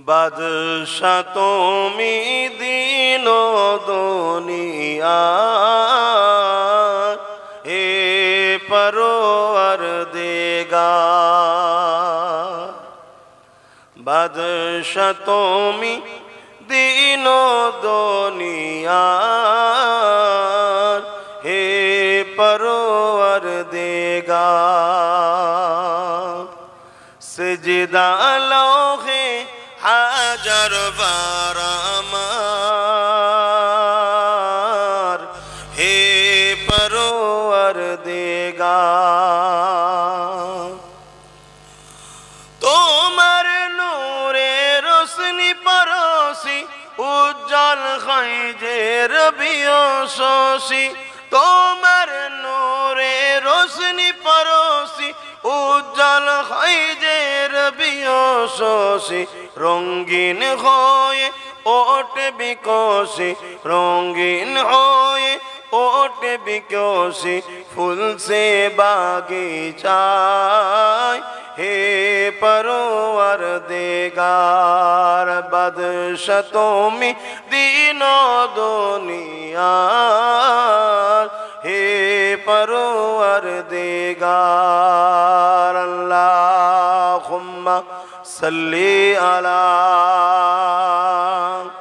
বাদশা তুমি দিন দুনিয়া হে পরওয়ারদিগার বাদশা তুমি দিন দুনিয়া হে পরওয়ারদিগার সিজদা লৌহে হাজার বার আমার হে পরওয়ারদিগার তোমার নূরে রোশনি পরশি উজ্জ্বল হয় যে রবিও শশী তোমার নূরে রোশনি পরশি উজ্জ্বল হয় যে রবিও শশী রঙিন হয়ে ওঠে বিকশি রঙিন হয়ে ওঠে বিকশি ফুল সে বাগিচায় হে পরওয়ারদিগার বাদশা তুমি দিন দুনিয়ার হে পরওয়ারদিগার আল্লাহুম্মা সাল্লি